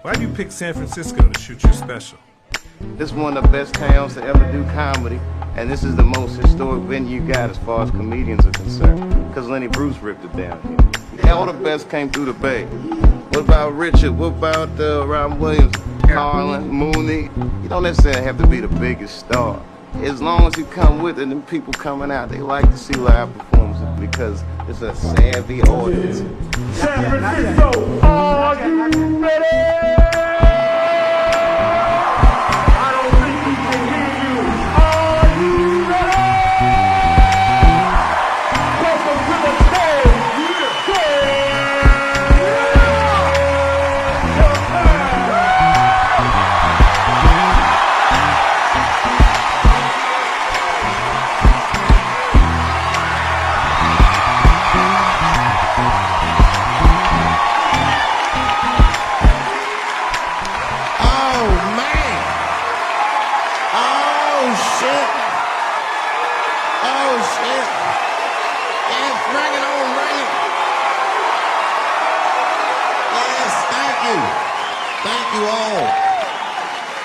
Why do you pick San Francisco to shoot your special? This is one of the best towns to ever do comedy, and this is the most historic venue you got as far as comedians are concerned, because Lenny Bruce ripped it down here. All the best came through the Bay. What about Richard? What about Robin Williams, Carlin, Mooney? You don't necessarily have to be the biggest star. As long as you come with it and people coming out, they like to see live performances because it's a savvy audience. San Francisco, are you ready? I don't think we can hear you. Are you ready? Welcome to the stage.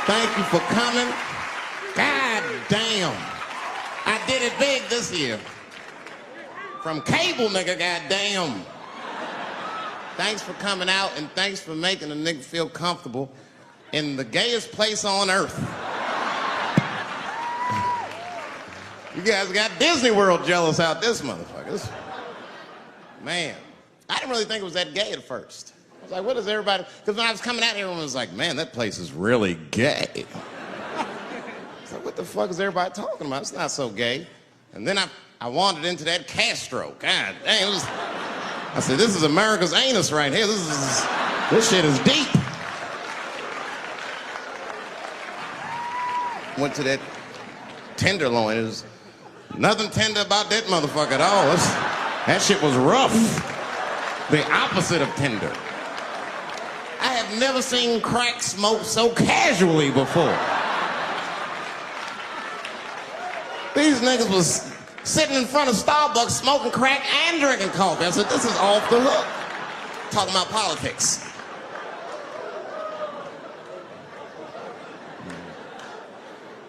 Thank you for coming. God damn. I did it big this year. From cable, nigga, goddamn. Thanks for coming out, and thanks for making a nigga feel comfortable in the gayest place on earth. You guys got Disney World jealous out this motherfuckers. Man, I didn't really think it was that gay at first. I was like, what is everybody... Because when I was coming out, everyone was like, man, that place is really gay. I was like, what the fuck is everybody talking about? It's not so gay. And then I wandered into that Castro. God damn, I said, this is America's anus right here. This shit is deep. Went to that Tenderloin. It was nothing tender about that motherfucker at all. That shit was rough. The opposite of tender. I have never seen crack smoked so casually before. These niggas was sitting in front of Starbucks smoking crack and drinking coffee. I said, this is off the hook. Talking about politics.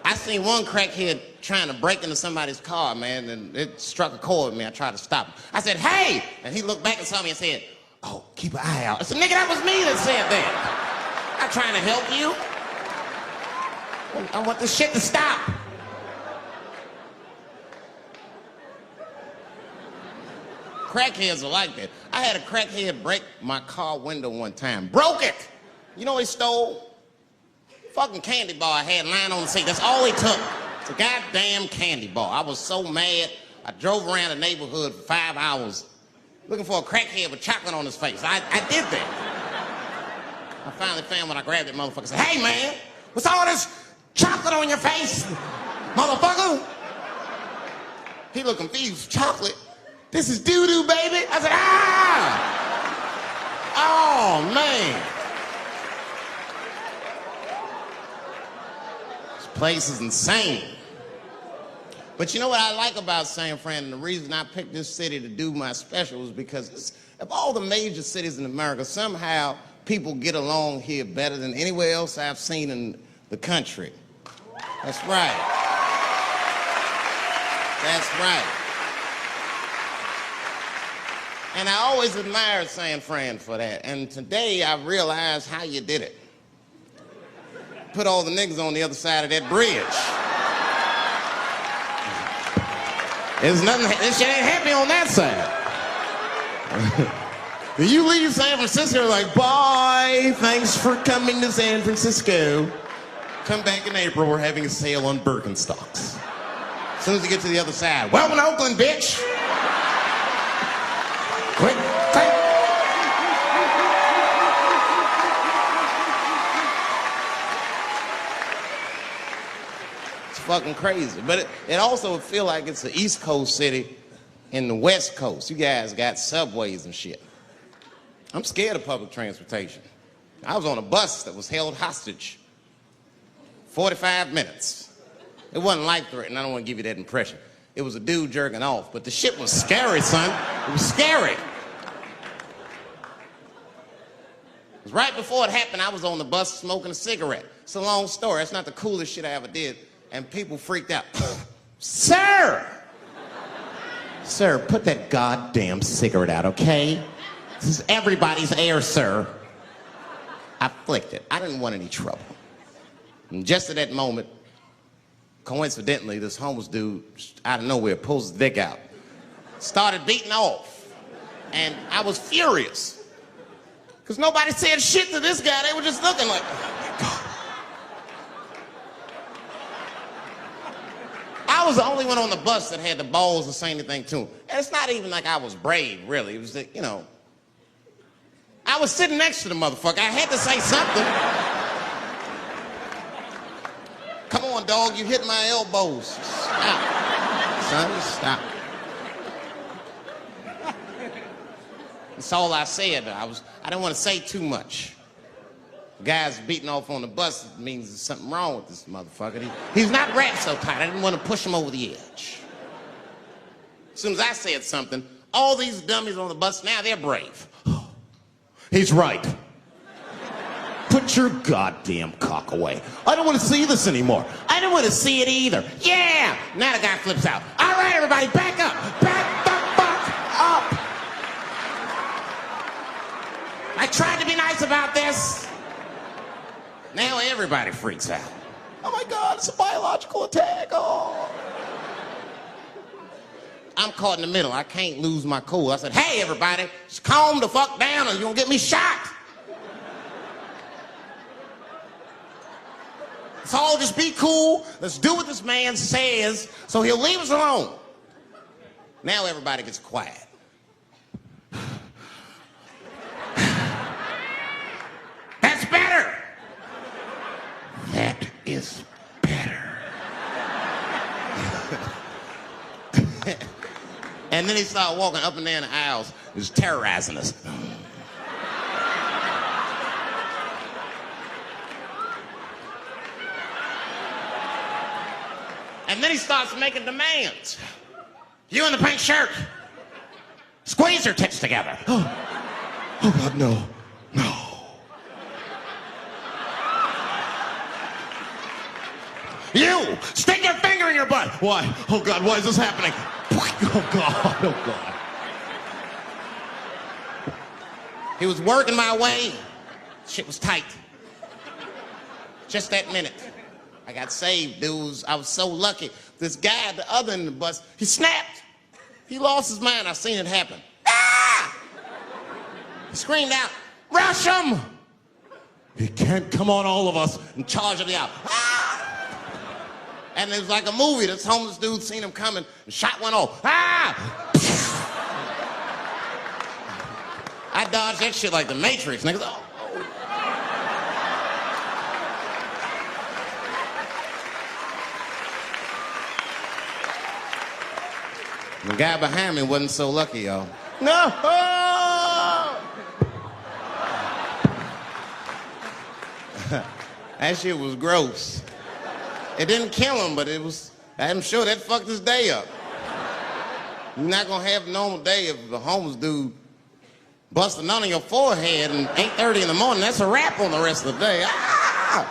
I seen one crackhead trying to break into somebody's car, man, and it struck a chord with me. I tried to stop him. I said, hey! And he looked back and saw me and said, oh, keep an eye out. I said, nigga, that was me that said that. I'm not trying to help you. I want this shit to stop. Crackheads are like that. I had a crackhead break my car window one time. Broke it! You know what he stole? Fucking candy bar I had lying on the seat. That's all he took. It's a goddamn candy bar. I was so mad. I drove around the neighborhood for 5 hours looking for a crackhead with chocolate on his face. I did that. I finally found when I grabbed that motherfucker and said, hey man, what's all this chocolate on your face, motherfucker? He looked confused. Chocolate? This is doo-doo, baby. I said, ah! Oh, man. This place is insane. But you know what I like about San Fran, and the reason I picked this city to do my special is because of all the major cities in America, somehow people get along here better than anywhere else I've seen in the country. That's right. That's right. And I always admired San Fran for that. And today I realized how you did it. Put all the niggas on the other side of that bridge. There's nothing, this shit ain't happy on that side. You leave San Francisco like, bye, thanks for coming to San Francisco. Come back in April, we're having a sale on Birkenstocks. As soon as you get to the other side, welcome to Oakland, bitch. Quick, quick. It's fucking crazy. But it also feel like it's an East Coast city in the West Coast. You guys got subways and shit. I'm scared of public transportation. I was on a bus that was held hostage 45 minutes. It wasn't life-threatening. I don't want to give you that impression. It was a dude jerking off, but the shit was scary, son. It was scary. 'Cause right before it happened, I was on the bus smoking a cigarette. It's a long story. It's not the coolest shit I ever did. And people freaked out. Sir! Sir, put that goddamn cigarette out, okay? This is everybody's air, sir. I flicked it. I didn't want any trouble. And just at that moment, coincidentally, this homeless dude out of nowhere pulls his dick out, started beating off, and I was furious because nobody said shit to this guy. They were just looking like, oh my God. I was the only one on the bus that had the balls to say anything to him. And it's not even like I was brave, really. It was that, you know, I was sitting next to the motherfucker. I had to say something. Come on, dog, you hit my elbows. Stop. Son, stop. That's all I said. I didn't want to say too much. The guy's beating off on the bus. It means there's something wrong with this motherfucker. He's not wrapped so tight. I didn't want to push him over the edge. As soon as I said something, all these dummies on the bus, now they're brave. He's right. Put your goddamn cock away. I don't want to see this anymore. I don't want to see it either. Yeah! Now the guy flips out. All right, everybody, back up. Back the fuck up. I tried to be nice about this. Now everybody freaks out. Oh my God, it's a biological attack. Oh. I'm caught in the middle. I can't lose my cool. I said, hey, everybody, just calm the fuck down or you're gonna get me shot. So all just be cool. Let's do what this man says so he'll leave us alone. Now everybody gets quiet. That's better. That is better. And then he started walking up and down the aisles, just terrorizing us. And then he starts making demands. You in the pink shirt, squeeze your tits together. Oh God, no, no. You, stick your finger in your butt. Why? Oh God, why is this happening? Oh God, oh God. He was working my way. Shit was tight. Just that minute. I got saved, dudes. I was so lucky. This guy at the other end of the bus, he snapped. He lost his mind. I seen it happen. Ah! He screamed out, rush him! He can't come on all of us and charge me out. Ah! And it was like a movie. This homeless dude seen him coming and shot one off. Ah! I dodged that shit like the Matrix, niggas. Oh. The guy behind me wasn't so lucky, y'all. No! That shit was gross. It didn't kill him, but I'm sure that fucked his day up. You're not gonna have a normal day if a homeless dude busts a nut on your forehead and 8:30 in the morning. That's a wrap on the rest of the day. Ah!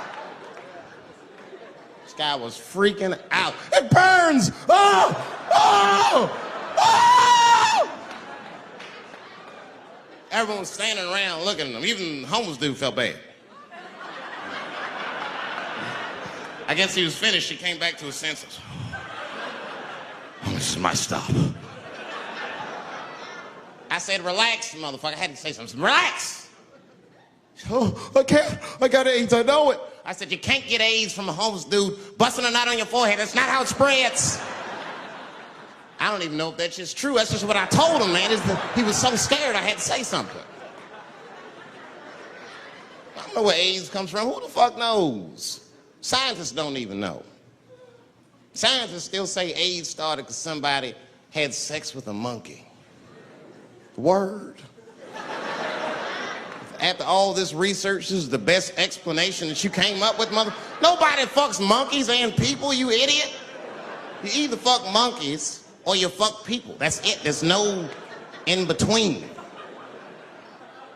This guy was freaking out. It burns! Oh! Oh! Oh! Everyone was standing around looking at him. Even the homeless dude felt bad. I guess he was finished. He came back to his senses. Oh, this is my stop. I said, relax, motherfucker. I had to say something. Relax. Oh, I can't. I got AIDS. I know it. I said, you can't get AIDS from a homeless dude busting a knot on your forehead. That's not how it spreads. I don't even know if that's just true. That's just what I told him, man. He was so scared I had to say something. I don't know where AIDS comes from. Who the fuck knows? Scientists don't even know. Scientists still say AIDS started because somebody had sex with a monkey. Word. After all this research, this is the best explanation that you came up with, mother. Nobody fucks monkeys and people, you idiot. You either fuck monkeys or you fuck people. That's it. There's no in between.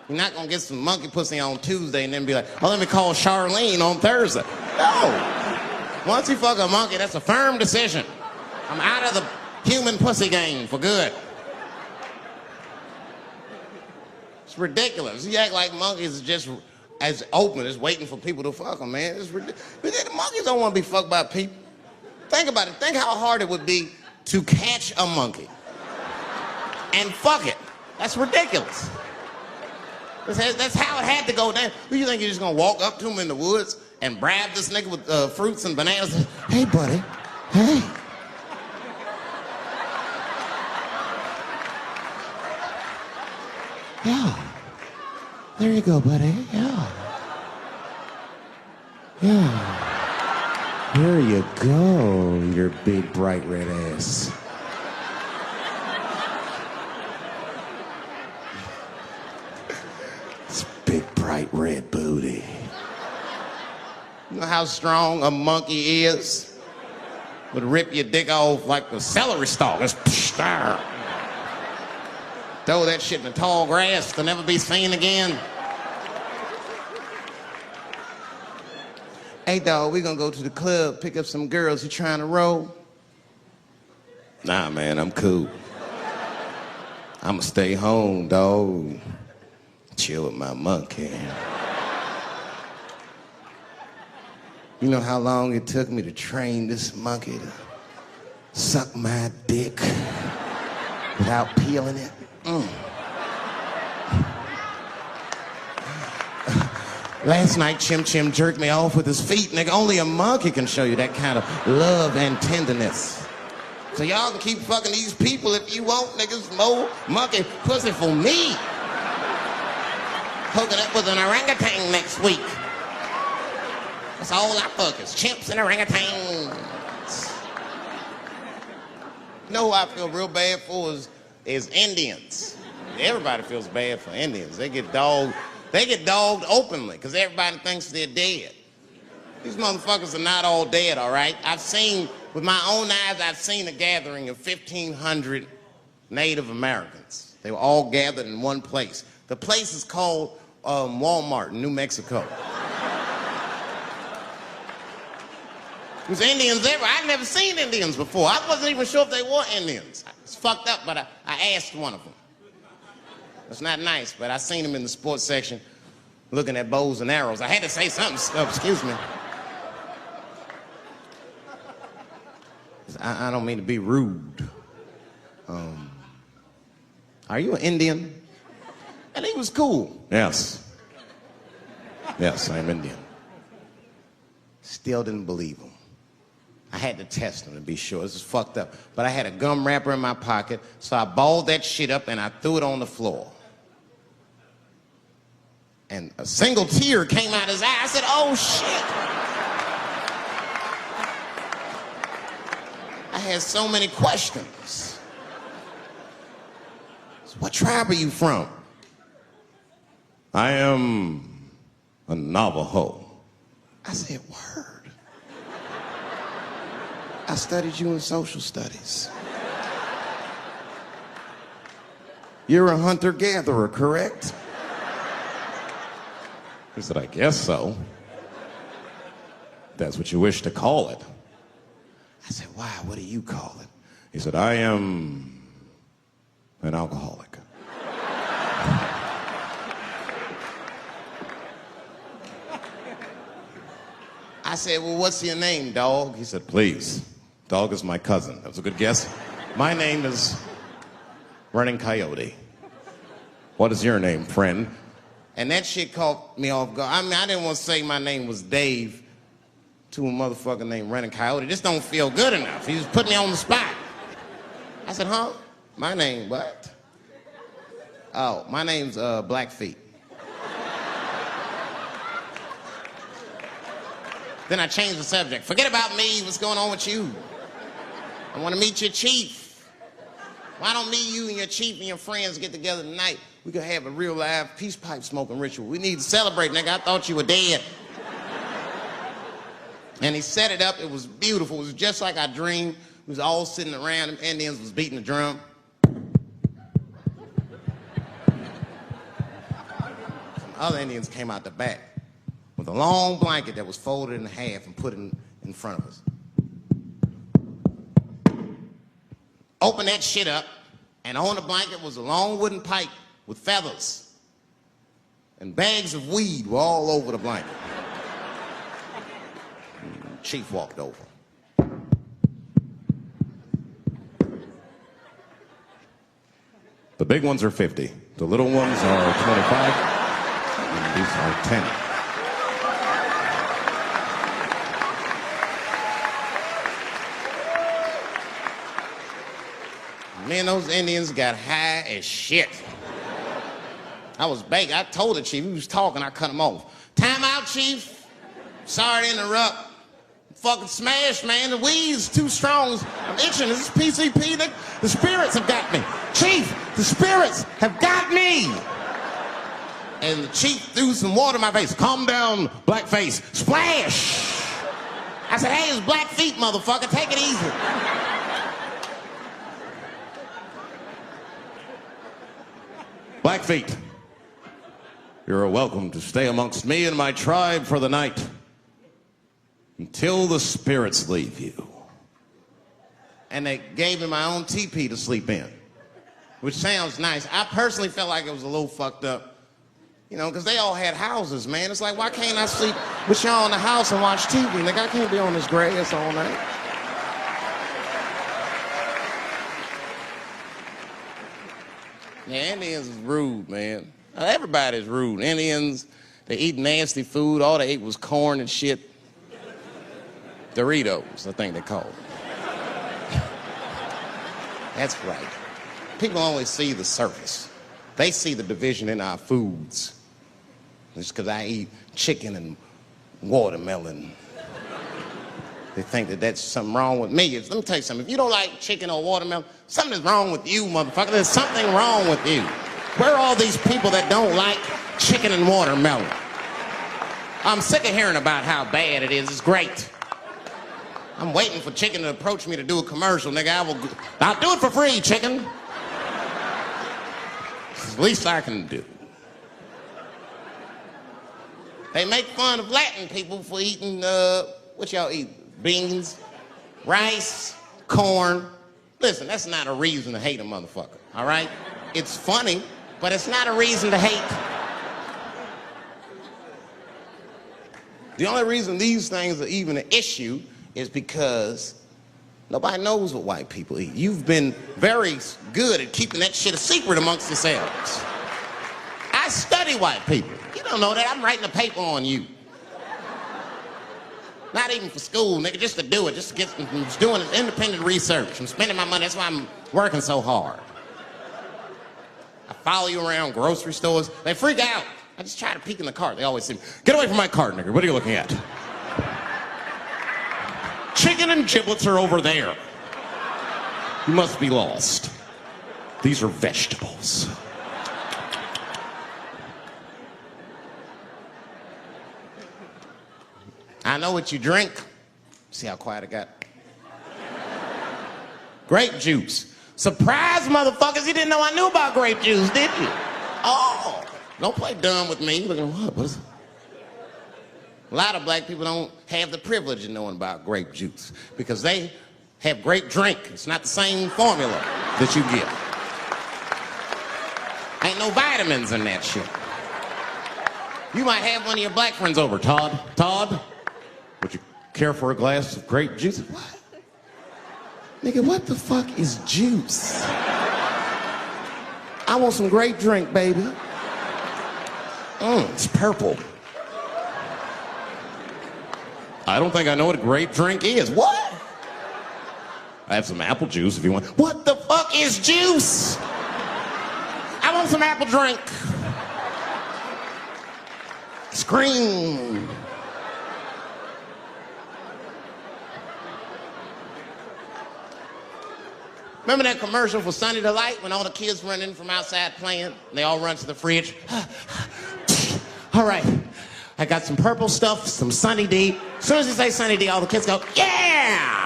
You're not gonna get some monkey pussy on Tuesday and then be like, oh, let me call Charlene on Thursday. No. Once you fuck a monkey, that's a firm decision. I'm out of the human pussy game for good. It's ridiculous. You act like monkeys are just as open as waiting for people to fuck them, man. It's ridiculous. But the monkeys don't want to be fucked by people. Think about it. Think how hard it would be to catch a monkey and fuck it. That's ridiculous. That's how it had to go down. Who you think you're just gonna walk up to him in the woods and bribe this nigga with fruits and bananas? Hey, buddy. Hey. Yeah. There you go, buddy. Yeah. Yeah. There you go, your big, bright red ass. It's big, bright red booty. You know how strong a monkey is? Would rip your dick off like a celery stalk. It's throw that shit in the tall grass to never be seen again. Hey, dog, we gonna go to the club, pick up some girls. You trying to roll? Nah, man, I'm cool. I'ma stay home, dog. Chill with my monkey. You know how long it took me to train this monkey to suck my dick without peeling it? Last night, Chim Chim jerked me off with his feet. Nigga, only a monkey can show you that kind of love and tenderness. So y'all can keep fucking these people if you want, niggas. More monkey pussy for me. Hooking up with an orangutan next week. That's all I fuck is chimps and orangutans. You know who I feel real bad for is Indians. Everybody feels bad for Indians. They get dogged openly because everybody thinks they're dead. These motherfuckers are not all dead, all right? With my own eyes, I've seen a gathering of 1,500 Native Americans. They were all gathered in one place. The place is called Walmart in New Mexico. There's Indians everywhere. I've never seen Indians before. I wasn't even sure if they were Indians. It's fucked up, but I asked one of them. It's not nice, but I seen him in the sports section looking at bows and arrows. I had to say something. Excuse me. I don't mean to be rude. Are you an Indian? And he was cool. Yes. Yes, I'm Indian. Still didn't believe him. I had to test him to be sure. This is fucked up. But I had a gum wrapper in my pocket, so I balled that shit up and I threw it on the floor. And a single tear came out his eye. I said, oh, shit. I had so many questions. So what tribe are you from? I am a Navajo. I said, word. I studied you in social studies. You're a hunter-gatherer, correct? He said, I guess so. That's what you wish to call it. I said, why? What do you call it? He said, I am an alcoholic. I said, well, what's your name, dog? He said, please. Dog is my cousin. That was a good guess. My name is Running Coyote. What is your name, friend? And that shit caught me off guard. I mean, I didn't want to say my name was Dave to a motherfucker named Running Coyote. This don't feel good enough. He just put me on the spot. I said, huh? My name, what? Oh, my name's Blackfeet. Then I changed the subject. Forget about me. What's going on with you? I want to meet your chief. Why don't me, you, and your chief and your friends get together tonight? We could have a real live peace pipe smoking ritual. We need to celebrate, nigga. I thought you were dead. And he set it up. It was beautiful. It was just like I dreamed. We was all sitting around. Them Indians was beating the drum. Other Indians came out the back with a long blanket that was folded in half and put in front of us. Open that shit up, and on the blanket was a long wooden pipe with feathers. And bags of weed were all over the blanket. Chief walked over. The big ones are 50. The little ones are 25. And these are 10. Man, those Indians got high as shit. I was baked. I told the chief, he was talking, I cut him off. Time out, chief. Sorry to interrupt. Fucking smashed, man. The weed's too strong. I'm itching. This is PCP. The spirits have got me. Chief, the spirits have got me. And the chief threw some water in my face. Calm down, blackface. Splash. I said, hey, it's Blackfeet, motherfucker. Take it easy. Blackfeet, you're welcome to stay amongst me and my tribe for the night until the spirits leave you. And they gave me my own teepee to sleep in, which sounds nice. I personally felt like it was a little fucked up, you know, because they all had houses, man. It's like, why can't I sleep with y'all in the house and watch TV? Nigga, I can't be on this grass all night. Yeah, Indians is rude, man. Everybody's rude. Indians, they eat nasty food. All they ate was corn and shit. Doritos, I think they call it. That's right. People only see the surface. They see the division in our foods. Just because I eat chicken and watermelon. They think that that's something wrong with me. Let me tell you something. If you don't like chicken or watermelon, something's wrong with you, motherfucker. There's something wrong with you. Where are all these people that don't like chicken and watermelon? I'm sick of hearing about how bad it is. It's great. I'm waiting for chicken to approach me to do a commercial, nigga. I'll do it for free, chicken. It's the least I can do. They make fun of Latin people for eating, what y'all eat? Beans, rice, corn. Listen, that's not a reason to hate a motherfucker, all right? It's funny, but it's not a reason to hate. The only reason these things are even an issue is because nobody knows what white people eat. You've been very good at keeping that shit a secret amongst yourselves. I study white people. You don't know that. I'm writing a paper on you. Not even for school, nigga, just to do it, just to get, I'm just doing independent research. I'm spending my money, that's why I'm working so hard. I follow you around grocery stores, they freak out. I just try to peek in the cart, they always say, get away from my cart, nigga, what are you looking at? Chicken and giblets are over there. You must be lost. These are vegetables. I know what you drink. See how quiet it got? Grape juice. Surprise, motherfuckers, you didn't know I knew about grape juice, did you? Oh, don't play dumb with me. Look at what is it? A lot of black people don't have the privilege of knowing about grape juice because they have grape drink. It's not the same formula that you get. Ain't no vitamins in that shit. You might have one of your black friends over, Todd. Todd? Would you care for a glass of grape juice? What? Nigga, what the fuck is juice? I want some grape drink, baby. It's purple. I don't think I know what a grape drink is. What? I have some apple juice if you want. What the fuck is juice? I want some apple drink. Scream. Remember that commercial for Sunny Delight when all the kids run in from outside playing? They all run to the fridge. All right, I got some purple stuff, some Sunny D. As soon as you say Sunny D, all the kids go, yeah!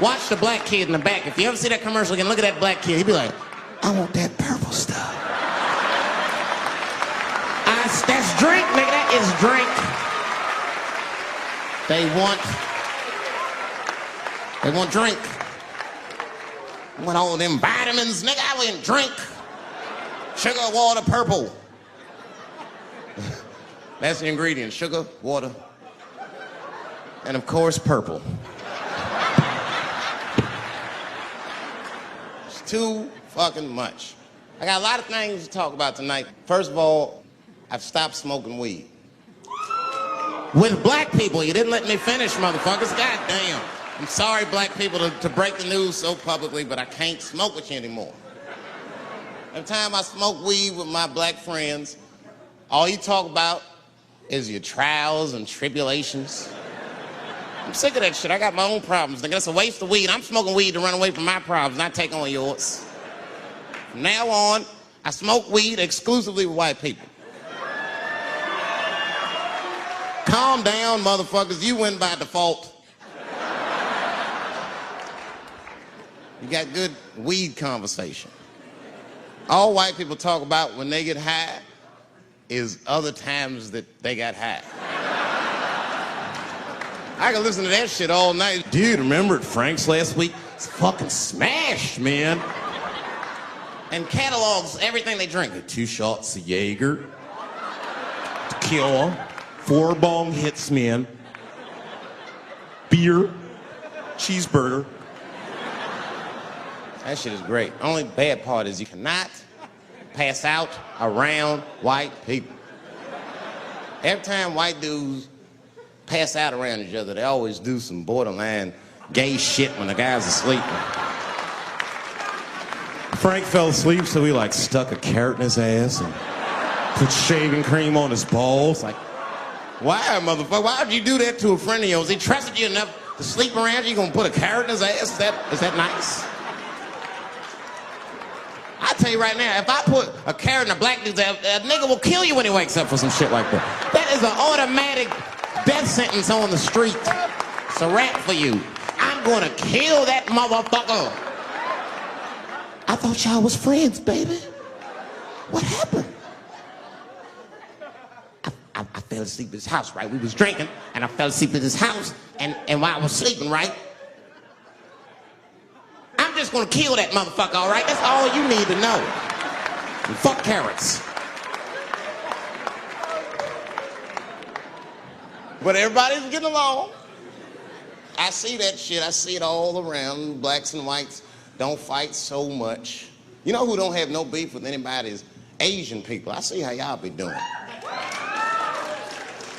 Watch the black kid in the back. If you ever see that commercial again, look at that black kid. He'd be like, I want that purple stuff. That's drink, nigga. That is drink. They want drink. I want all them vitamins, nigga. I want drink. Sugar, water, purple. That's the ingredient. Sugar, water, and of course, purple. It's too fucking much. I got a lot of things to talk about tonight. First of all, I've stopped smoking weed. With black people, you didn't let me finish, motherfuckers. God damn. I'm sorry, black people, to break the news so publicly, but I can't smoke with you anymore. Every time I smoke weed with my black friends, all you talk about is your trials and tribulations. I'm sick of that shit. I got my own problems. Nigga, that's a waste of weed. I'm smoking weed to run away from my problems, not take on yours. From now on, I smoke weed exclusively with white people. Calm down, motherfuckers. You win by default. You got good weed conversation. All white people talk about when they get high is other times that they got high. I can listen to that shit all night. Dude, remember at Frank's last week? It's fucking smashed, man. And catalogs everything they drink. 2 shots of Jaeger, tequila, 4 bong hits, man, beer, cheeseburger. That shit is great. Only bad part is you cannot pass out around white people. Every time white dudes pass out around each other, they always do some borderline gay shit when the guy's asleep. Frank fell asleep, so he like stuck a carrot in his ass and put shaving cream on his balls. Like, why, motherfucker? Why would you do that to a friend of yours? He trusted you enough to sleep around you. You gonna put a carrot in his ass? Is that nice? I tell you right now, if I put a carrot in a black dude's ass, a nigga will kill you when he wakes up for some shit like that. That is an automatic death sentence on the street. It's a rap for you. I'm gonna kill that motherfucker. I thought y'all was friends, baby. What happened? I fell asleep at his house, right? We was drinking, and I fell asleep at his house, and while I was sleeping, right? I'm just gonna kill that motherfucker, all right? That's all you need to know. And fuck carrots. But everybody's getting along. I see that shit. I see it all around. Blacks and whites don't fight so much. You know who don't have no beef with anybody is Asian people. I see how y'all be doing.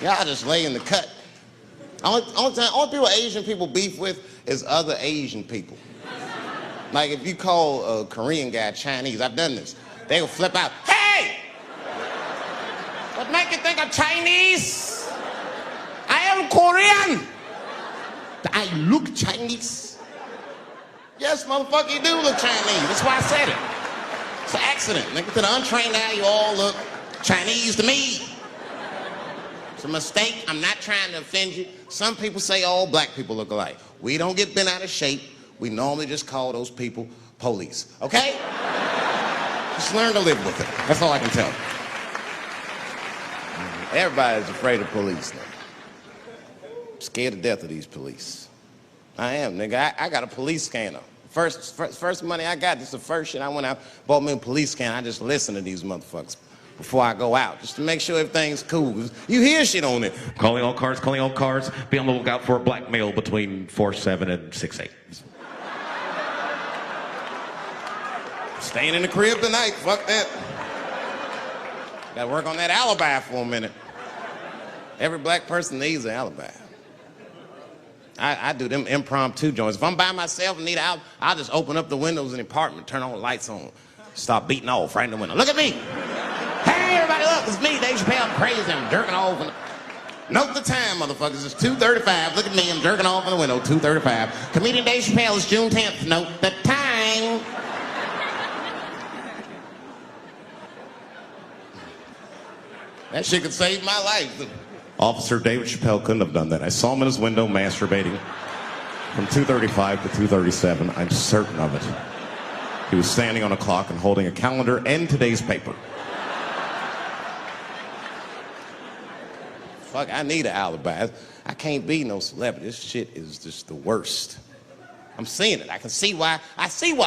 Y'all just lay in the cut. Only people Asian people beef with is other Asian people. Like if you call a Korean guy Chinese, I've done this. They will flip out, hey! What make you think I'm Chinese? I am Korean. I look Chinese. Yes, motherfucker, you do look Chinese. That's why I said it. It's an accident. Nigga, to the untrained eye, you all look Chinese to me. It's a mistake. I'm not trying to offend you. Some people say all black people look alike. We don't get bent out of shape. We normally just call those people police, okay? Just learn to live with it. That's all I can tell you. Everybody's afraid of police now. I'm scared to death of these police. I am, nigga. I got a police scanner. First money I got, this is the first shit I went out, bought me a police scanner. I just listen to these motherfuckers before I go out, just to make sure everything's cool. You hear shit on it. Calling all cars, be on the lookout for a black male between 4'7" and 6'8". Staying in the crib tonight, fuck that. Gotta work on that alibi for a minute. Every black person needs an alibi. I do them impromptu joints. If I'm by myself and need an alibi, I'll just open up the windows in the apartment, turn all the lights on, start beating off right in the window. Look at me. Hey, everybody, look, it's me, Dave Chappelle. I'm crazy, I'm jerking off. Note the time, motherfuckers. It's 2:35. Look at me, I'm jerking off in the window, 2:35. Comedian Dave Chappelle is June 10th. Note the time. That shit could save my life. Officer David Chappelle couldn't have done that. I saw him in his window masturbating from 2:35 to 2:37. I'm certain of it. He was standing on a clock and holding a calendar and today's paper. fuck, I need an alibi. I can't be no celebrity. This shit is just the worst. I'm seeing it. I see why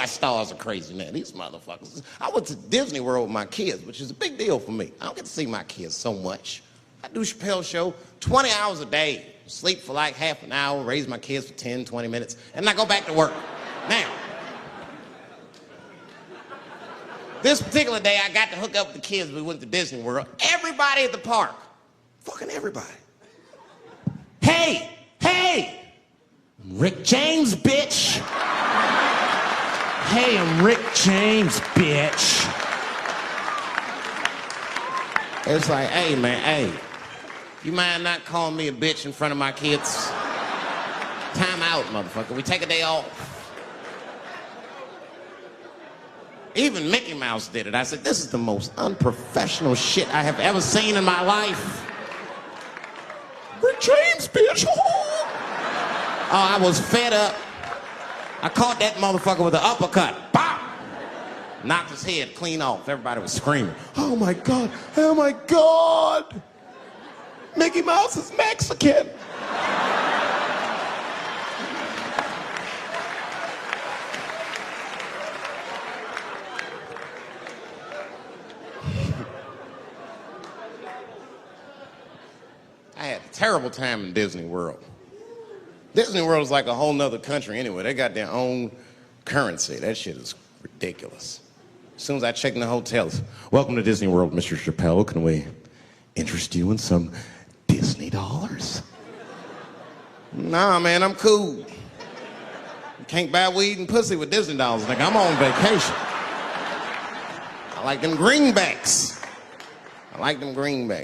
stars are crazy now. These motherfuckers. I went to Disney World with my kids, which is a big deal for me. I don't get to see my kids so much. I do Chappelle show 20 hours a day, sleep for like half an hour, raise my kids for 10, 20 minutes, and I go back to work. Now, this particular day, I got to hook up with the kids. We went to Disney World. Everybody at the park, fucking everybody. Hey, Rick James, bitch. Hey, I'm Rick James, bitch. It's like, hey, man, hey. You mind not calling me a bitch in front of my kids? Time out, motherfucker. We take a day off. Even Mickey Mouse did it. I said, this is the most unprofessional shit I have ever seen in my life. Rick James, bitch. Oh, I was fed up. I caught that motherfucker with an uppercut. Bop! Knocked his head clean off. Everybody was screaming. Oh my God, oh my God. Mickey Mouse is Mexican. I had a terrible time in Disney World. Disney World is like a whole nother country anyway. They got their own currency. That shit is ridiculous. As soon as I check in the hotels, welcome to Disney World, Mr. Chappelle. Can we interest you in some Disney dollars? Nah, man, I'm cool. You can't buy weed and pussy with Disney dollars. Like, I'm on vacation. I like them greenbacks. You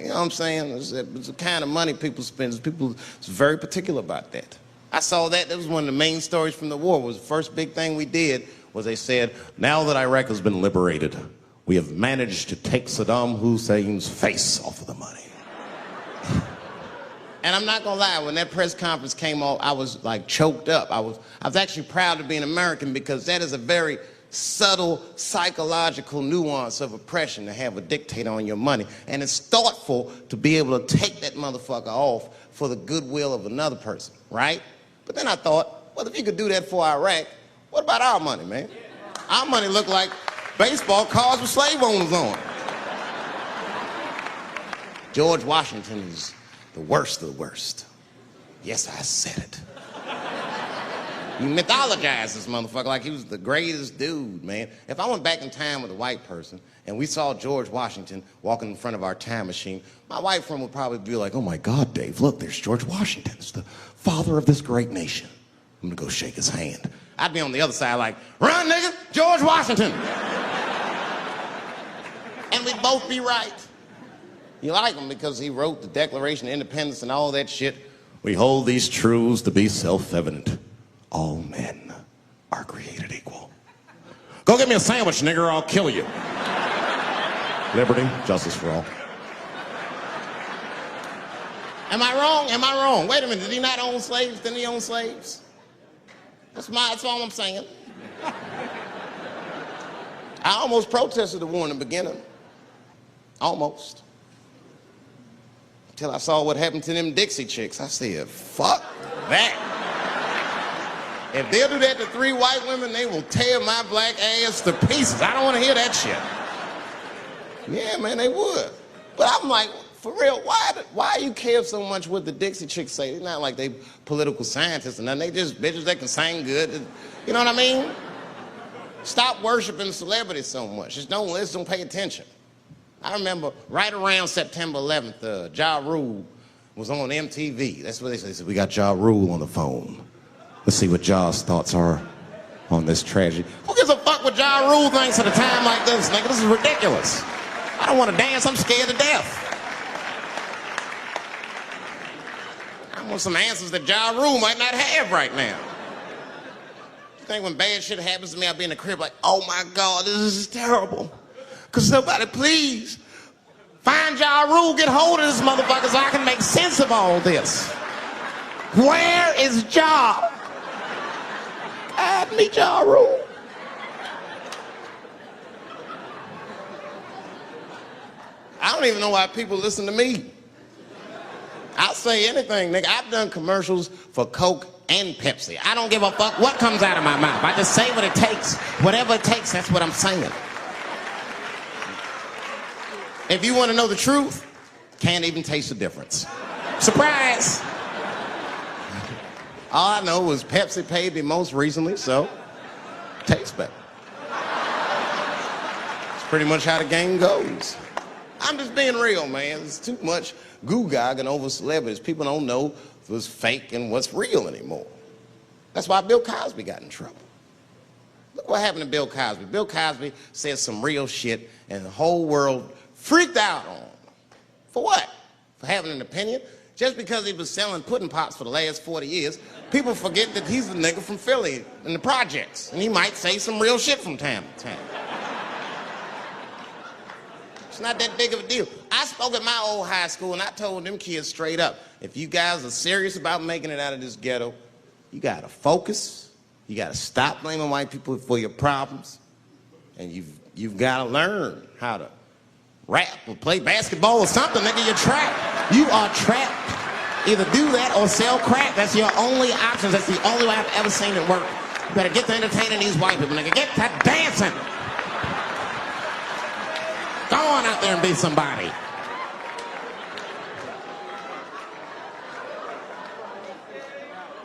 know what I'm saying? It's the kind of money people spend. People is very particular about that. I saw that. That was one of the main stories from the war. Was the first big thing we did was they said, now that Iraq has been liberated, we have managed to take Saddam Hussein's face off of the money. And I'm not gonna lie, when that press conference came off, I was like choked up. I was actually proud to be an American because that is a very subtle psychological nuance of oppression to have a dictator on your money. And it's thoughtful to be able to take that motherfucker off for the goodwill of another person, right? But then I thought, well, if you could do that for Iraq, what about our money, man? Our money looked like baseball cards with slave owners on. George Washington is the worst of the worst. Yes, I said it. You mythologize this motherfucker like he was the greatest dude, man. If I went back in time with a white person and we saw George Washington walking in front of our time machine, my white friend would probably be like, oh my God, Dave, look, there's George Washington. It's the father of this great nation. I'm gonna go shake his hand. I'd be on the other side like, run, nigga, George Washington. And we'd both be right. You like him because he wrote the Declaration of Independence and all that shit. We hold these truths to be self-evident. All men are created equal. Go get me a sandwich, nigger, or I'll kill you. Liberty, justice for all. Am I wrong? Am I wrong? Wait a minute, did he not own slaves? Didn't he own slaves? That's all I'm saying. I almost protested the war in the beginning. Almost. Until I saw what happened to them Dixie chicks. I said, fuck that. If they'll do that to 3 white women, they will tear my black ass to pieces. I don't want to hear that shit. Yeah, man, they would. But I'm like, for real, why you care so much what the Dixie chicks say? It's not like they political scientists or nothing. They just bitches that can sing good. You know what I mean? Stop worshiping celebrities so much. Just don't pay attention. I remember right around September 11th, Ja Rule was on MTV. That's what they said. They said, we got Ja Rule on the phone. Let's see what Ja's thoughts are on this tragedy. Who gives a fuck what Ja Rule thinks at a time like this, nigga? This is ridiculous. I don't want to dance. I'm scared to death. I want some answers that Ja Rule might not have right now. You think when bad shit happens to me, I'll be in the crib like, oh my God, this is terrible. Could somebody please find Ja Rule, get hold of this motherfucker so I can make sense of all this. Where is Ja? God, me Ja Rule. I don't even know why people listen to me. say anything, nigga. I've done commercials for Coke and Pepsi. I don't give a fuck what comes out of my mouth. I just say what it takes. Whatever it takes, that's what I'm saying. If you want to know the truth, can't even taste the difference. Surprise! All I know was Pepsi paid me most recently, so tastes better. It's pretty much how the game goes. I'm just being real, man. There's too much goo-gagging over celebrities. People don't know what's fake and what's real anymore. That's why Bill Cosby got in trouble. Look what happened to Bill Cosby. Bill Cosby said some real shit, and the whole world freaked out on him. For what? For having an opinion? Just because he was selling pudding pops for the last 40 years, people forget that he's a nigga from Philly in the projects, and he might say some real shit from time to time. It's not that big of a deal. I spoke at my old high school, and I told them kids straight up, if you guys are serious about making it out of this ghetto, you gotta focus, you gotta stop blaming white people for your problems, and you've gotta learn how to rap or play basketball or something, nigga. You're trapped. You are trapped. Either do that or sell crack. That's your only options. That's the only way I've ever seen it work. You better get to entertaining these white people, nigga. Get to dancing. Go on out there and be somebody.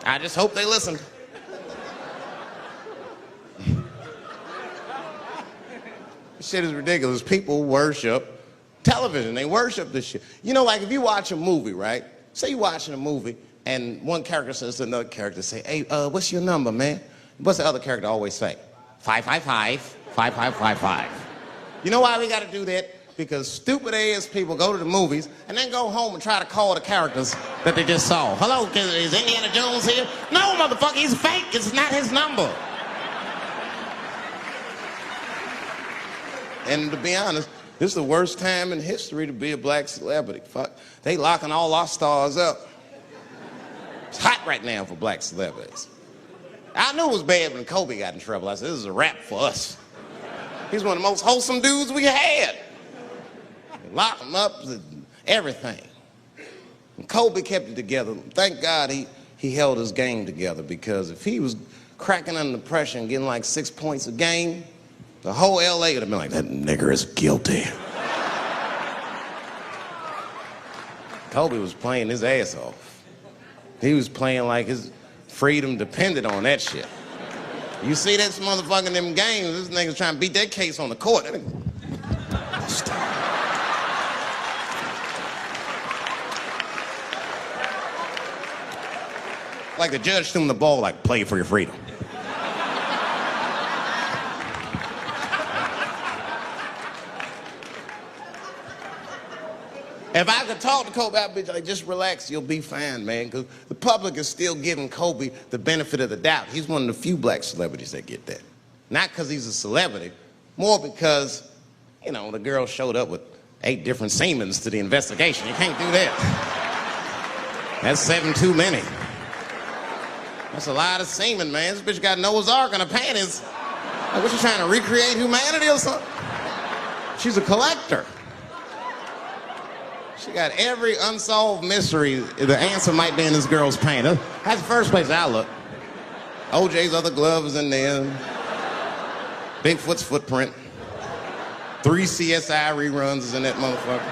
I just hope they listen. This shit is ridiculous. People worship television. They worship this shit. You know, like if you watch a movie, right? Say you're watching a movie and one character says to another character, say, hey, what's your number, man? What's the other character always say? 555, 5555. You know why we gotta do that? Because stupid ass people go to the movies and then go home and try to call the characters that they just saw. Hello, is Indiana Jones here? No, motherfucker, he's fake. It's not his number. And to be honest, this is the worst time in history to be a black celebrity. Fuck, they locking all our stars up. It's hot right now for black celebrities. I knew it was bad when Kobe got in trouble. I said, this is a wrap for us. He's one of the most wholesome dudes we had. They locked him up, everything. And Kobe kept it together. Thank God he held his game together, because if he was cracking under pressure and getting like 6 points a game, the whole LA would have been like, that nigger is guilty. Kobe was playing his ass off. He was playing like his freedom depended on that shit. You see this motherfucker in them games, this nigga's trying to beat that case on the court. Like the judge threw him the ball, like, play for your freedom. If I could talk to Kobe, I'd be like, just relax, you'll be fine, man. Because the public is still giving Kobe the benefit of the doubt. He's one of the few black celebrities that get that. Not because he's a celebrity, more because, you know, the girl showed up with 8 different semens to the investigation. You can't do that. That's 7 too many. That's a lot of semen, man. This bitch got Noah's Ark in her panties. Like, what, you trying to recreate humanity or something? She's a collector. She got every unsolved mystery. The answer might be in this girl's paint. That's the first place I look. OJ's other glove is in there. Bigfoot's footprint. 3 CSI reruns is in that motherfucker.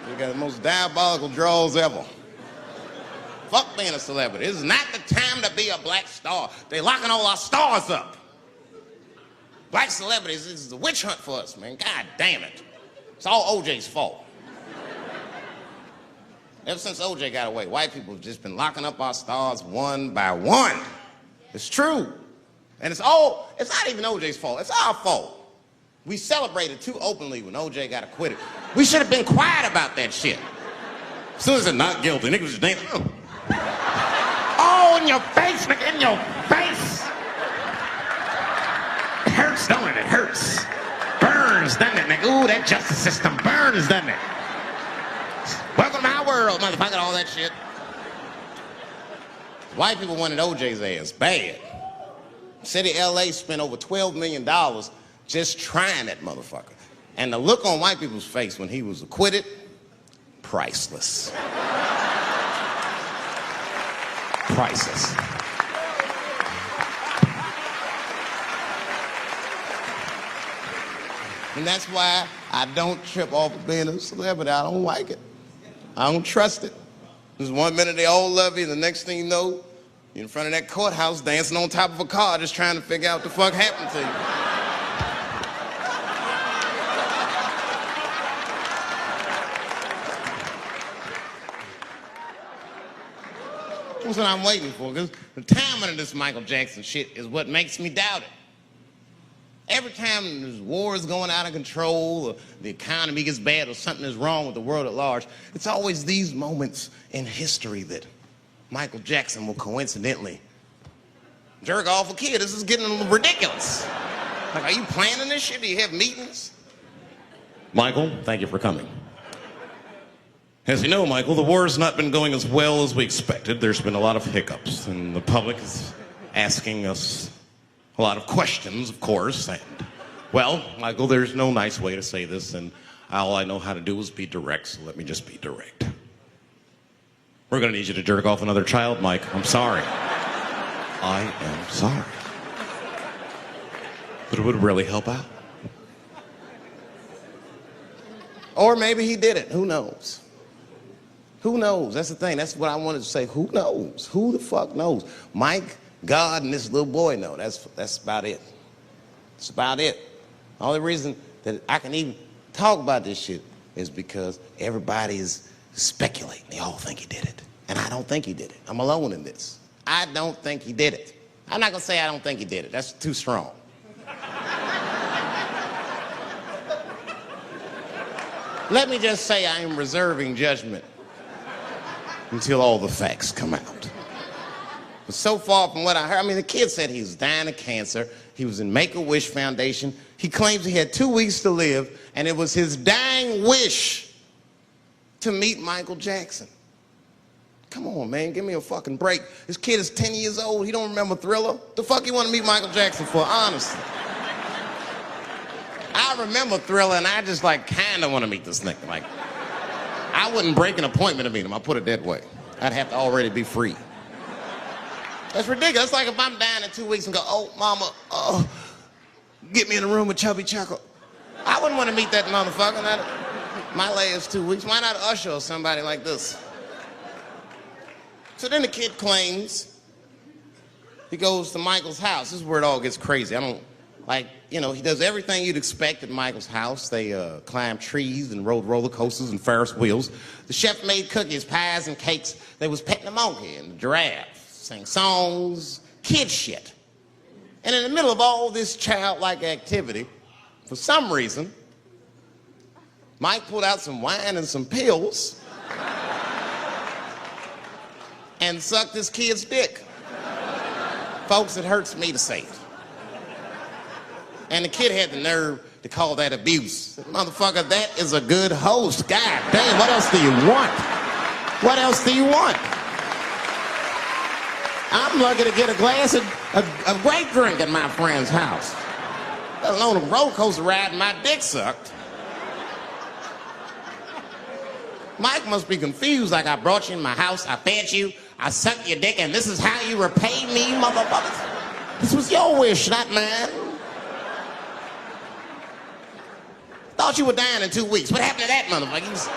You got the most diabolical draws ever. Fuck being a celebrity. This is not the time to be a black star. They locking all our stars up. Black celebrities, this is a witch hunt for us, man. God damn it. It's all OJ's fault. Ever since OJ got away, white people have just been locking up our stars one by one. It's true. And it's not even OJ's fault. It's our fault. We celebrated too openly when OJ got acquitted. We should have been quiet about that shit. As soon as it's not guilty, niggas just dancing. Oh, in your face, nigga, in your face. It hurts, don't it? It hurts. Burns, doesn't it, nigga? Ooh, that justice system burns, doesn't it? Welcome to my world, motherfucker, all that shit. White people wanted OJ's ass bad. City of LA spent over $12 million just trying that motherfucker. And the look on white people's face when he was acquitted, priceless. Priceless. And that's why I don't trip off of being a celebrity. I don't like it. I don't trust it. Because 1 minute they all love you, and the next thing you know, you're in front of that courthouse dancing on top of a car just trying to figure out what the fuck happened to you. That's what I'm waiting for, because the timing of this Michael Jackson shit is what makes me doubt it. Every time this war is going out of control, or the economy gets bad, or something is wrong with the world at large, it's always these moments in history that Michael Jackson will coincidentally jerk off a kid. This is getting ridiculous. Like, are you planning this shit? Do you have meetings? Michael, thank you for coming. As you know, Michael, the war has not been going as well as we expected. There's been a lot of hiccups, and the public is asking us a lot of questions, of course. And, well, Michael, there's no nice way to say this, and all I know how to do is be direct, so let me just be direct. We're going to need you to jerk off another child, Mike. I'm sorry. I am sorry. But it would really help out. Or maybe he did it. Who knows? Who knows? That's the thing. That's what I wanted to say. Who knows? Who the fuck knows? Mike, God, and this little boy know. That's about it. That's about it. The only reason that I can even talk about this shit is because everybody is speculating. They all think he did it. And I don't think he did it. I'm alone in this. I don't think he did it. I'm not going to say I don't think he did it. That's too strong. Let me just say I am reserving judgment until all the facts come out. But so far from what I heard, I mean, the kid said he was dying of cancer. He was in Make-A-Wish Foundation. He claims he had 2 weeks to live, and it was his dying wish to meet Michael Jackson. Come on, man, give me a fucking break. This kid is 10 years old. He don't remember Thriller. The fuck you want to meet Michael Jackson for, honestly? I remember Thriller, and I just, like, kind of want to meet this nigga. Like, I wouldn't break an appointment to meet him. I'll put it that way. I'd have to already be free. That's ridiculous. That's like if I'm dying in 2 weeks and go, oh, mama, get me in a room with Chubby Chuckle. I wouldn't want to meet that motherfucker. My last 2 weeks. Why not Usher or somebody like this? So then the kid claims he goes to Michael's house. This is where it all gets crazy. I don't, like, you know, he does everything you'd expect at Michael's house. They climb trees and rode roller coasters and Ferris wheels. The chef made cookies, pies, and cakes. They was petting a monkey and a giraffe. Sang songs, kid shit. And in the middle of all this childlike activity, for some reason, Mike pulled out some wine and some pills and sucked this kid's dick. Folks, it hurts me to say it. And the kid had the nerve to call that abuse. Motherfucker, that is a good host. God damn, what else do you want? What else do you want? I'm lucky to get a glass of grape drink at my friend's house. Let alone a roller coaster ride and my dick sucked. Mike must be confused, like I brought you in my house, I fed you, I sucked your dick, and this is how you repay me, motherfuckers? This was your wish, not mine. Thought you were dying in 2 weeks. What happened to that, motherfuckers?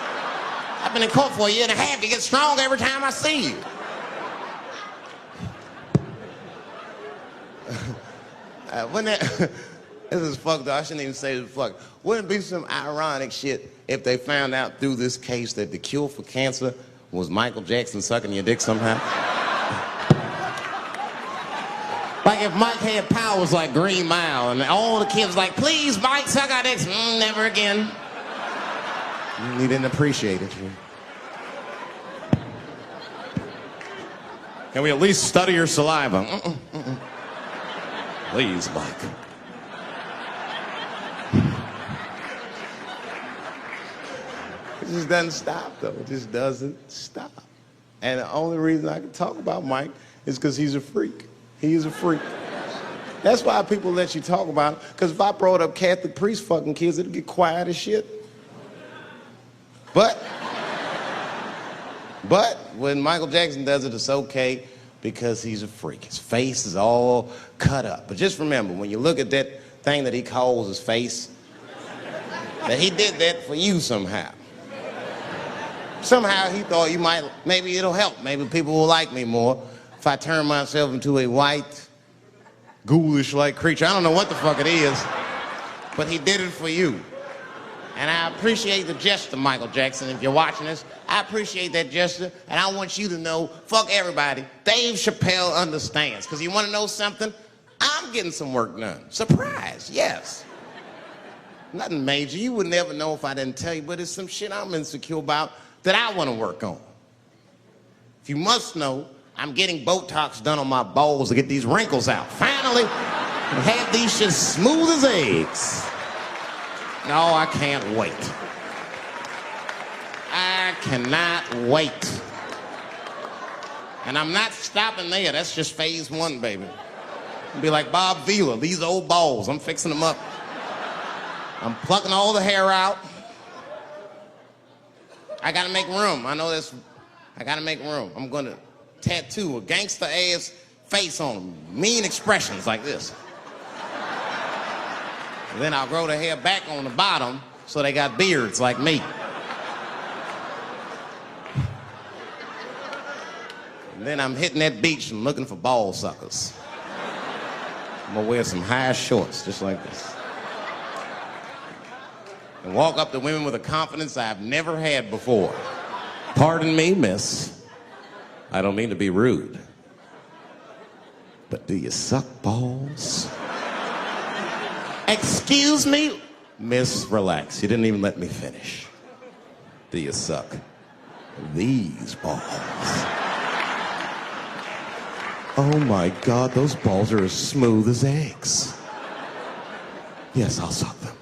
I've been in court for a year and a half. You get stronger every time I see you. This is fucked up. I shouldn't even say this fuck. Wouldn't it be some ironic shit if they found out through this case that the cure for cancer was Michael Jackson sucking your dick somehow? Like if Mike had powers like Green Mile and all the kids like, please, Mike, suck our dicks. Never again. You didn't appreciate it. Can we at least study your saliva? Please, Mike. It just doesn't stop, though. It just doesn't stop. And the only reason I can talk about Mike is because he's a freak. He is a freak. That's why people let you talk about it. Because if I brought up Catholic priests fucking kids, it'd get quiet as shit. But when Michael Jackson does it, it's okay because he's a freak. His face is all cut up. But just remember, when you look at that thing that he calls his face, that he did that for you somehow. Somehow he thought you might, maybe it'll help. Maybe people will like me more if I turn myself into a white, ghoulish-like creature. I don't know what the fuck it is, but he did it for you. And I appreciate the gesture, Michael Jackson. If you're watching this, I appreciate that gesture, and I want you to know, fuck everybody, Dave Chappelle understands. Because you want to know something? I'm getting some work done. Surprise, yes. Nothing major. You would never know if I didn't tell you, but it's some shit I'm insecure about that I want to work on. If you must know, I'm getting Botox done on my balls to get these wrinkles out. Finally, have these shit smooth as eggs. No, I can't wait. I cannot wait. And I'm not stopping there. That's just phase one, baby. I'll be like Bob Vila, these old balls, I'm fixing them up. I'm plucking all the hair out. I gotta make room. I know this. I gotta make room. I'm gonna tattoo a gangster ass face on them. Mean expressions like this. And then I'll grow the hair back on the bottom so they got beards like me. And then I'm hitting that beach and looking for ball suckers. I'm gonna wear some high shorts just like this. And walk up to women with a confidence I've never had before. Pardon me, miss. I don't mean to be rude. But do you suck balls? Excuse me? Miss, relax. You didn't even let me finish. Do you suck these balls? Oh my God, those balls are as smooth as eggs. Yes, I'll suck them.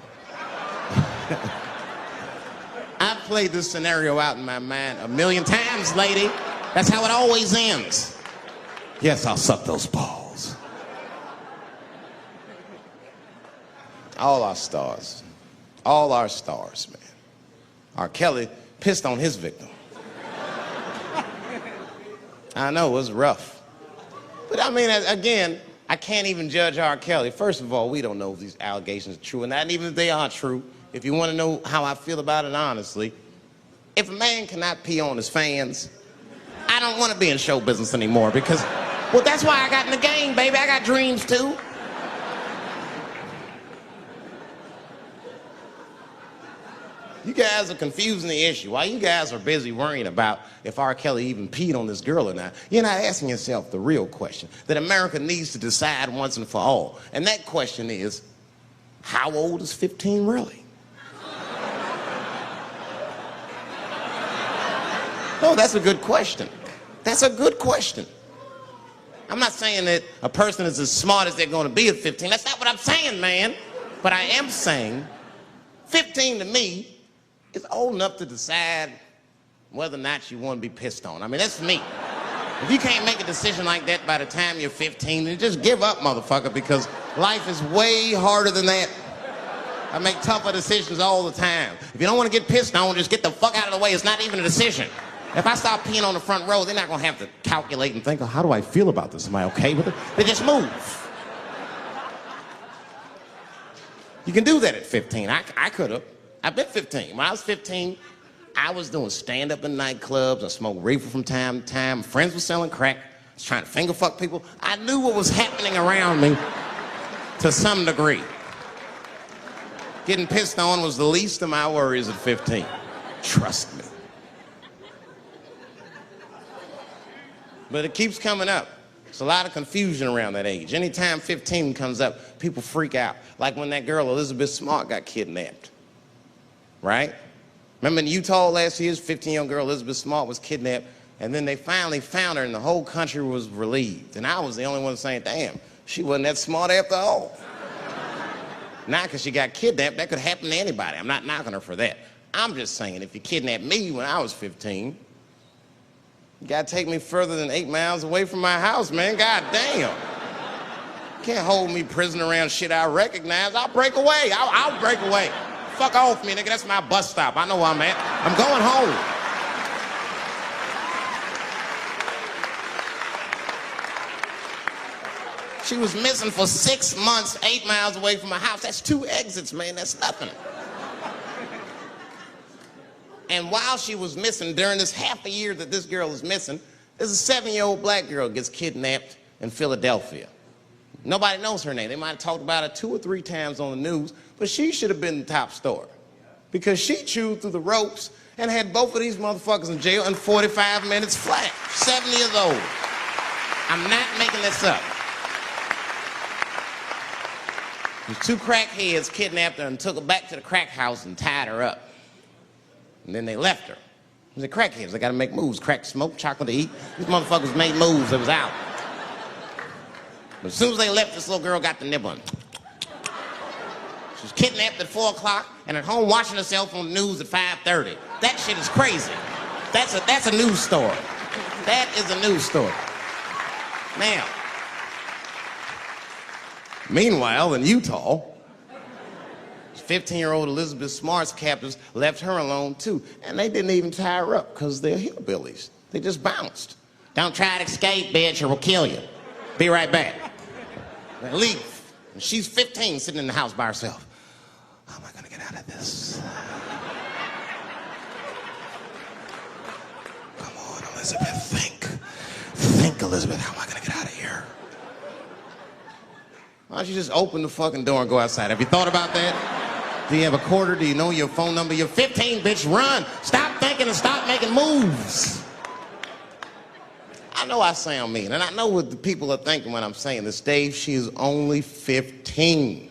I've played this scenario out in my mind a million times, lady. That's how it always ends. Yes, I'll suck those balls. All our stars, man. R. Kelly pissed on his victim. I know, it was rough. But I mean, again, I can't even judge R. Kelly. First of all, we don't know if these allegations are true, and not even if they are true. If you want to know how I feel about it honestly, if a man cannot pee on his fans, I don't want to be in show business anymore because, well, that's why I got in the game, baby. I got dreams too. You guys are confusing the issue. While you guys are busy worrying about if R. Kelly even peed on this girl or not, you're not asking yourself the real question that America needs to decide once and for all. And that question is, how old is 15 really? No, that's a good question. That's a good question. I'm not saying that a person is as smart as they're going to be at 15. That's not what I'm saying, man. But I am saying 15 to me is old enough to decide whether or not you want to be pissed on. I mean, that's me. If you can't make a decision like that by the time you're 15, then just give up, motherfucker, because life is way harder than that. I make tougher decisions all the time. If you don't want to get pissed on, just get the fuck out of the way. It's not even a decision. If I start peeing on the front row, they're not going to have to calculate and think, oh, how do I feel about this? Am I okay with it? They just move. You can do that at 15. I could have. I've been 15. When I was 15, I was doing stand-up in nightclubs. I smoked reefer from time to time. Friends were selling crack. I was trying to finger fuck people. I knew what was happening around me to some degree. Getting pissed on was the least of my worries at 15. Trust me. But it keeps coming up. There's a lot of confusion around that age. Anytime 15 comes up, people freak out. Like when that girl, Elizabeth Smart, got kidnapped. Right? Remember in Utah last year, 15-year-old girl Elizabeth Smart was kidnapped, and then they finally found her, and the whole country was relieved. And I was the only one saying, damn, she wasn't that smart after all. Not because she got kidnapped. That could happen to anybody. I'm not knocking her for that. I'm just saying, if you kidnapped me when I was 15, you gotta take me further than 8 miles away from my house, man. God damn. Can't hold me prisoner around shit I recognize. I'll break away. I'll break away. Fuck off me, nigga. That's my bus stop. I know where I'm at. I'm going home. She was missing for 6 months, 8 miles away from my house. That's 2 exits, man. That's nothing. And while she was missing, during this half a year that this girl is missing, there's a 7-year-old black girl gets kidnapped in Philadelphia. Nobody knows her name. They might have talked about her 2 or 3 times on the news, but she should have been the top story because she chewed through the ropes and had both of these motherfuckers in jail in 45 minutes flat. 7 years old. I'm not making this up. These 2 crackheads kidnapped her and took her back to the crack house and tied her up. And then they left her. They're crackheads. They got to make moves. Crack, smoke, chocolate to eat. These motherfuckers made moves. It was out. But as soon as they left, this little girl got the nib on. She was kidnapped at 4 o'clock and at home watching herself on the news at 5:30. That shit is crazy. That's a news story. That is a news story. Now, meanwhile, in Utah, 15-year-old Elizabeth Smart's captors left her alone, too. And they didn't even tie her up because they're hillbillies. They just bounced. Don't try to escape, bitch, or we'll kill you. Be right back. They leave. And she's 15, sitting in the house by herself. How am I going to get out of this? Come on, Elizabeth, think. Think, Elizabeth, how am I going to get out of here? Why don't you just open the fucking door and go outside? Have you thought about that? Do you have a quarter? Do you know your phone number? You're 15, bitch, run. Stop thinking and stop making moves. I know I sound mean, and I know what the people are thinking when I'm saying this. Dave, she is only 15.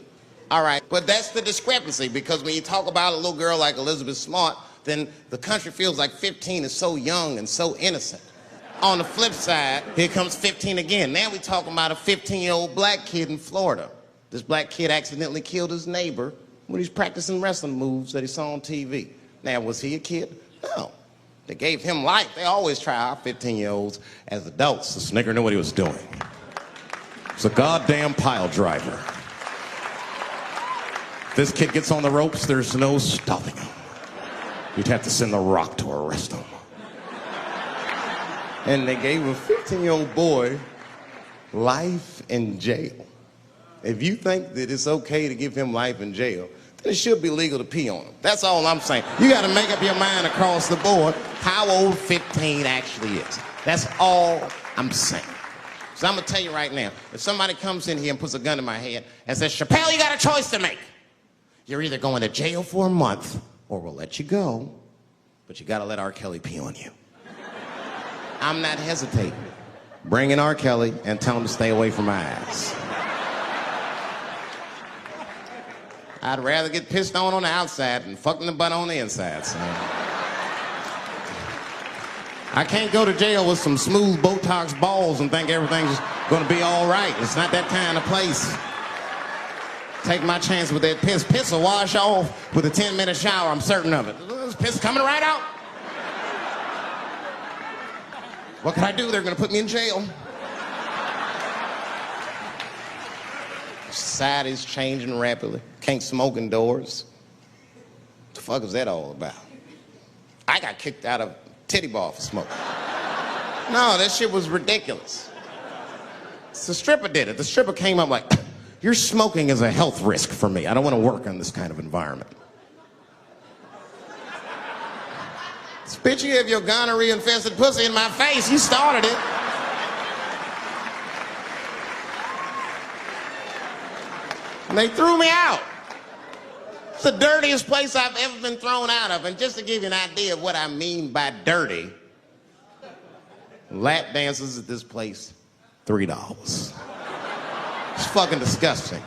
All right, but that's the discrepancy, because when you talk about a little girl like Elizabeth Smart, then the country feels like 15 is so young and so innocent. On the flip side, here comes 15 again. Now we're talking about a 15-year-old black kid in Florida. This black kid accidentally killed his neighbor when he's practicing wrestling moves that he saw on TV. Now, was he a kid? No. They gave him life. They always try our 15-year-olds as adults. This nigger knew what he was doing. He's a goddamn pile driver. If this kid gets on the ropes, there's no stopping him. You'd have to send the Rock to arrest him. And they gave a 15-year-old boy life in jail. If you think that it's okay to give him life in jail, then it should be legal to pee on him. That's all I'm saying. You got to make up your mind across the board how old 15 actually is. That's all I'm saying. So I'm going to tell you right now, if somebody comes in here and puts a gun in my head and says, Chappelle, you got a choice to make. You're either going to jail for a month or we'll let you go, but you got to let R. Kelly pee on you. I'm not hesitating. Bring in R. Kelly and tell him to stay away from my ass. I'd rather get pissed on the outside than fucking the butt on the inside, son. I can't go to jail with some smooth Botox balls and think everything's gonna be all right. It's not that kind of place. Take my chance with that piss. Piss will wash off with a 10-minute shower, I'm certain of it. This piss coming right out. What can I do? They're gonna put me in jail. Society's changing rapidly. Can't smoke indoors. What the fuck is that all about? I got kicked out of titty bar for smoking. No, that shit was ridiculous. The stripper did it. The stripper came up like, your smoking is a health risk for me. I don't want to work in this kind of environment. Bitch, you have your gonorrhea-infested pussy in my face. You started it. And they threw me out. It's the dirtiest place I've ever been thrown out of. And just to give you an idea of what I mean by dirty, lap dances at this place, $3. It's fucking disgusting.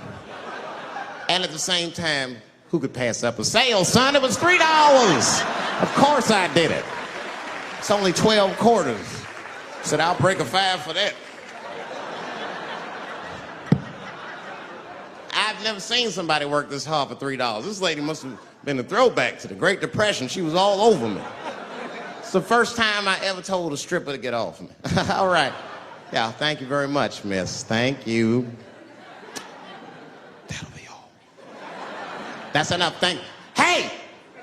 And at the same time, who could pass up a sale, son? It was $3. Of course I did it. It's only 12 quarters. Said, I'll break a 5 for that. I've never seen somebody work this hard for $3. This lady must have been a throwback to the Great Depression. She was all over me. It's the first time I ever told a stripper to get off me. All right. Yeah, thank you very much, miss. Thank you. That's enough. Thank you. Hey!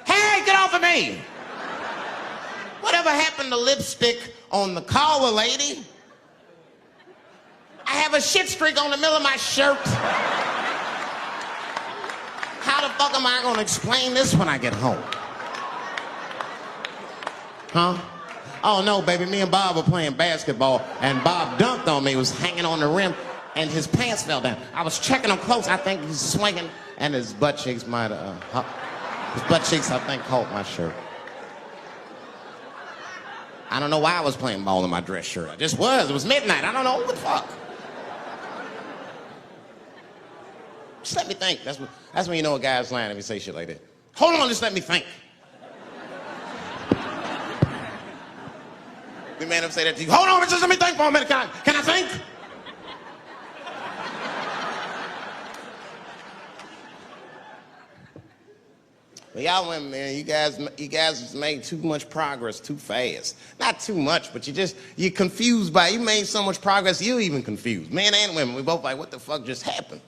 Hey, get off of me! Whatever happened to lipstick on the collar, lady? I have a shit streak on the middle of my shirt. How the fuck am I gonna explain this when I get home? Huh? Oh no, baby, me and Bob were playing basketball and Bob dunked on me, was hanging on the rim, and his pants fell down. I was checking him close, I think he's swinging, and his butt cheeks might have, his butt cheeks, I think, caught my shirt. I don't know why I was playing ball in my dress shirt. I just was. It was midnight. I don't know what the fuck. Just let me think. That's when you know a guy's lying if he say shit like that. Hold on, just let me think. The man ever say that to you? Hold on, just let me think for a minute. Can I think? But y'all women, man, you guys just made too much progress too fast. Not too much, but you're confused by it. You made so much progress, you're even confused. Men and women, we both like, what the fuck just happened?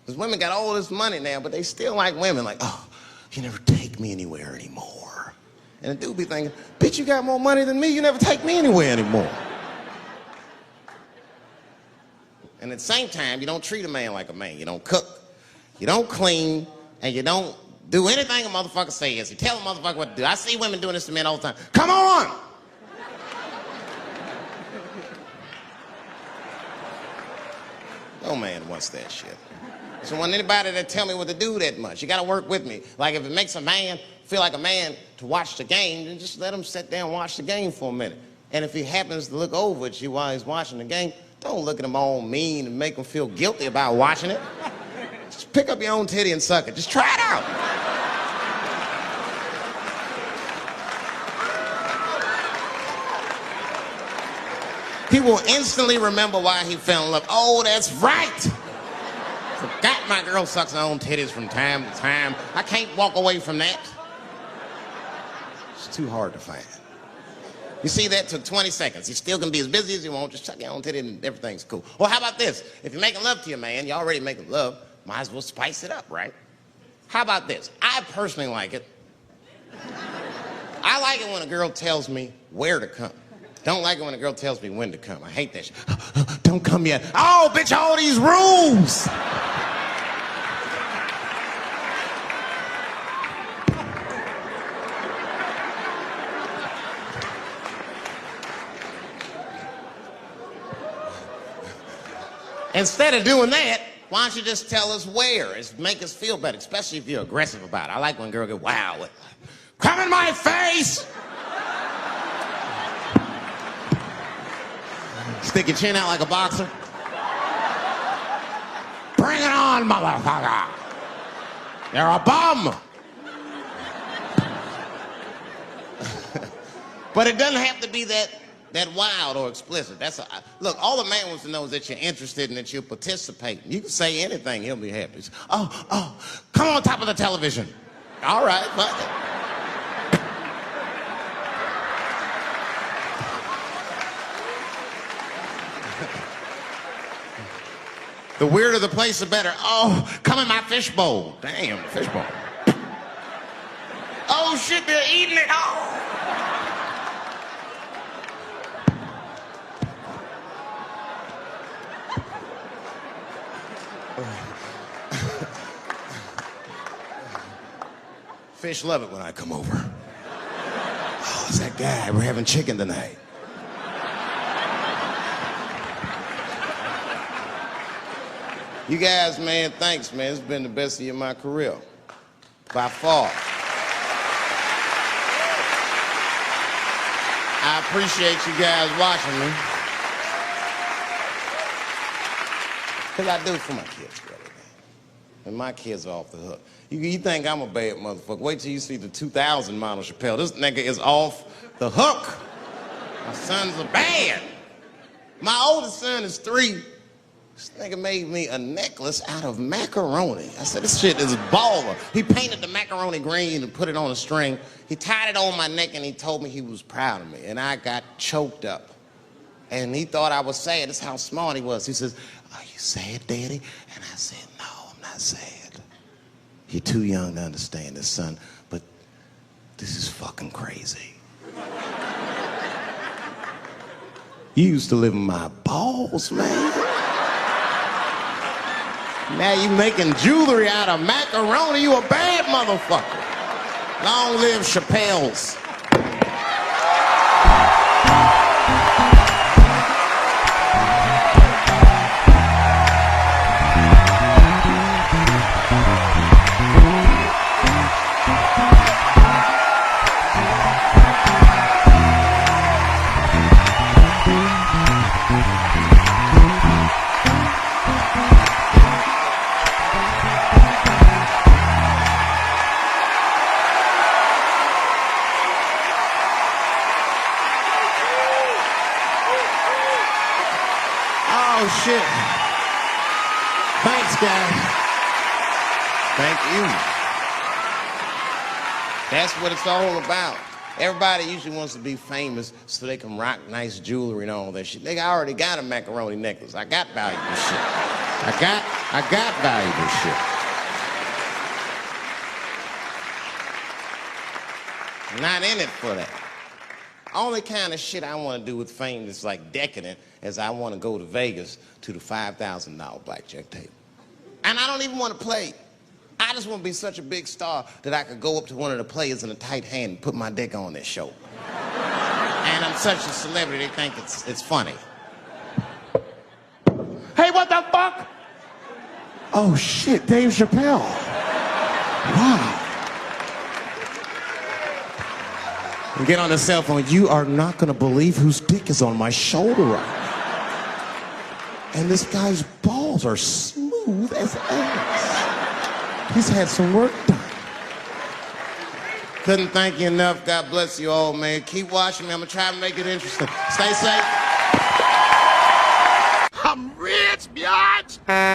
Because women got all this money now, but they still like women. Like, oh, you never take me anywhere anymore. And the dude be thinking, bitch, you got more money than me, you never take me anywhere anymore. And at the same time, you don't treat a man like a man. You don't cook, you don't clean, and you don't do anything a motherfucker says. You tell a motherfucker what to do. I see women doing this to men all the time. Come on! No man wants that shit. I don't want anybody to tell me what to do that much. You gotta work with me. Like if it makes a man feel like a man to watch the game, then just let him sit down and watch the game for a minute. And if he happens to look over at you while he's watching the game, don't look at him all mean and make him feel guilty about watching it. Just pick up your own titty and suck it. Just try it out. He will instantly remember why he fell in love. Oh, that's right. Forgot my girl sucks her own titties from time to time. I can't walk away from that. It's too hard to find. You see, that took 20 seconds. You still can be as busy as you want. Just suck your own titty and everything's cool. Well, how about this? If you're making love to your man, you're already making love, might as well spice it up, right? How about this? I personally like it. I like it when a girl tells me where to come. Don't like it when a girl tells me when to come. I hate that shit. Don't come yet. Oh, bitch, all these rules. Instead of doing that, why don't you just tell us where? It's make us feel better, especially if you're aggressive about it. I like when a girl goes, wow, come in my face! Stick your chin out like a boxer. Bring it on, motherfucker! You're a bum! But it doesn't have to be that wild or explicit. Look, all the man wants to know is that you're interested and that you're participating. You can say anything, he'll be happy. Oh, come on top of the television. All right, fuck it. The weirder the place, the better. Oh, come in my fishbowl. Damn, fishbowl. Oh shit, they're eating it. Oh. Fish love it when I come over. Oh, it's that guy. We're having chicken tonight. You guys, man, thanks, man. It's been the best year of my career. By far. I appreciate you guys watching me. Because I do it for my kids, brother. And my kids are off the hook. You think I'm a bad motherfucker. Wait till you see the 2000 model Chappelle. This nigga is off the hook. My sons are bad. My oldest son is 3. This nigga made me a necklace out of macaroni. I said, this shit is baller. He painted the macaroni green and put it on a string. He tied it on my neck and he told me he was proud of me. And I got choked up. And he thought I was sad. That's how smart he was. He says, are you sad, Daddy? And I said, no, I'm not sad. You're too young to understand this, son, but this is fucking crazy. You used to live in my balls, man. Now you making jewelry out of macaroni. You a bad motherfucker. Long live Chappelle's. Oh, shit. Thanks, guys. Thank you. That's what it's all about. Everybody usually wants to be famous so they can rock nice jewelry and all that shit. Nigga, I already got a macaroni necklace. I got valuable shit. I got valuable shit. I'm not in it for that. Only kind of shit I want to do with fame that's like decadent is I want to go to Vegas to the $5,000 blackjack table. And I don't even want to play. I just want to be such a big star that I could go up to one of the players in a tight hand and put my dick on their show. And I'm such a celebrity, they think it's funny. Hey, what the fuck? Oh shit, Dave Chappelle. Wow. And get on the cell phone. You are not gonna believe whose dick is on my shoulder right now. And this guy's balls are smooth as ass. He's had some work done. Couldn't thank you enough. God bless you all, man. Keep watching me. I'm gonna try to make it interesting. Stay safe. I'm rich, biatch.